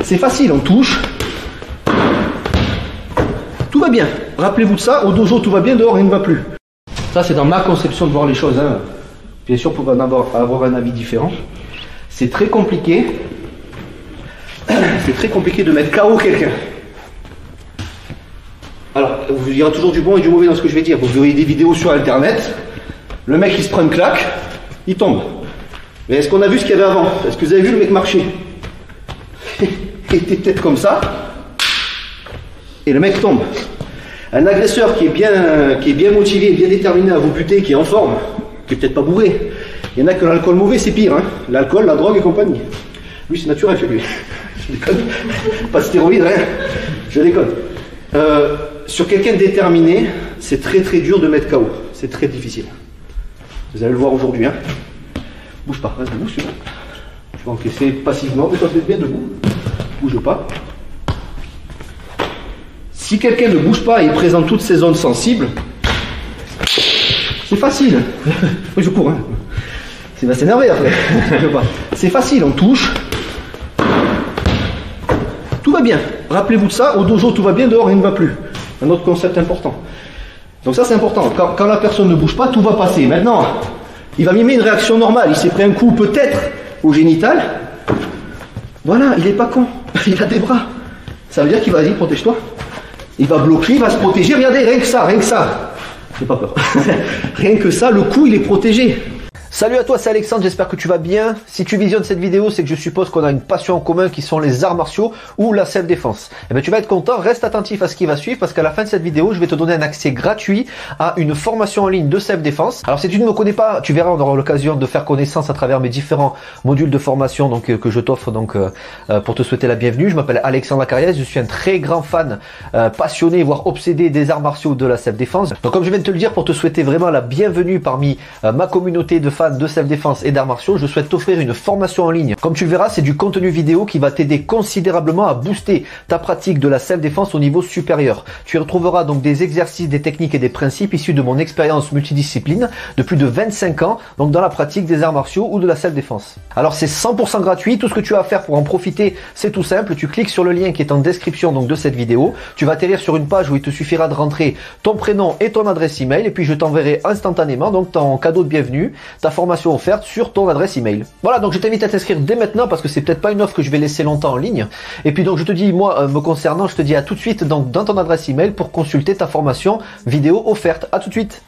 C'est facile, on touche. Tout va bien. Rappelez-vous de ça, au dojo tout va bien, dehors rien ne va plus. Ça c'est dans ma conception de voir les choses. Hein. Bien sûr, pour avoir un avis différent. C'est très compliqué. C'est très compliqué de mettre KO quelqu'un. Alors, il y aura toujours du bon et du mauvais dans ce que je vais dire. Vous verrez des vidéos sur internet. Le mec il se prend une claque, il tombe. Mais est-ce qu'on a vu ce qu'il y avait avant? Est-ce que vous avez vu le mec marcher? Il était peut-être comme ça. Et le mec tombe. Un agresseur qui est bien motivé, bien déterminé à vous buter, qui est en forme, qui est peut-être pas bourré. Il y en a que l'alcool mauvais, c'est pire. Hein. L'alcool, la drogue et compagnie. Lui, c'est naturel chez lui. Je déconne. Pas de stéroïdes, rien. Je déconne. Sur quelqu'un de déterminé, c'est très très dur de mettre KO. C'est très difficile. Vous allez le voir aujourd'hui. Hein. Bouge pas, reste debout celui-là. Tu vas encaisser passivement, mais toi tu es bien debout. Bouge pas. Si quelqu'un ne bouge pas et présente toutes ses zones sensibles, c'est facile. Oui, je cours. Hein. C'est va s'énerver après. C'est facile, on touche. Tout va bien. Rappelez-vous de ça, au dojo tout va bien, dehors rien ne va plus. Un autre concept important. Donc ça c'est important. Quand la personne ne bouge pas, tout va passer. Maintenant, il va mimer une réaction normale. Il s'est pris un coup peut-être au génital. Voilà, il n'est pas con. Il a des bras. Ça veut dire qu'il va dire protège-toi. Il va bloquer, il va se protéger. Regardez, rien que ça, rien que ça. J'ai pas peur. Rien que ça, le coup il est protégé. Salut à toi, c'est Alexandre, j'espère que tu vas bien. Si tu visionnes cette vidéo, c'est que je suppose qu'on a une passion en commun qui sont les arts martiaux ou la self-défense. Eh bien, tu vas être content, reste attentif à ce qui va suivre parce qu'à la fin de cette vidéo, je vais te donner un accès gratuit à une formation en ligne de self-défense. Alors, si tu ne me connais pas, tu verras, on aura l'occasion de faire connaissance à travers mes différents modules de formation que je t'offre pour te souhaiter la bienvenue. Je m'appelle Alexandre Acariès, je suis un très grand fan, passionné, voire obsédé des arts martiaux de la self-défense. Donc, comme je viens de te le dire, pour te souhaiter vraiment la bienvenue parmi ma communauté de fans de self-défense et d'arts martiaux, je souhaite t'offrir une formation en ligne. Comme tu le verras, c'est du contenu vidéo qui va t'aider considérablement à booster ta pratique de la self-défense au niveau supérieur. Tu y retrouveras donc des exercices, des techniques et des principes issus de mon expérience multidiscipline de plus de 25 ans, donc dans la pratique des arts martiaux ou de la self-défense. Alors c'est 100% gratuit, tout ce que tu as à faire pour en profiter, c'est tout simple, tu cliques sur le lien qui est en description donc de cette vidéo, tu vas atterrir sur une page où il te suffira de rentrer ton prénom et ton adresse email et puis je t'enverrai instantanément donc ton cadeau de bienvenue, ta formation offerte sur ton adresse email. Voilà, donc je t'invite à t'inscrire dès maintenant parce que c'est peut-être pas une offre que je vais laisser longtemps en ligne. Et puis donc je te dis, moi me concernant, je te dis à tout de suite donc dans ton adresse email pour consulter ta formation vidéo offerte. À tout de suite.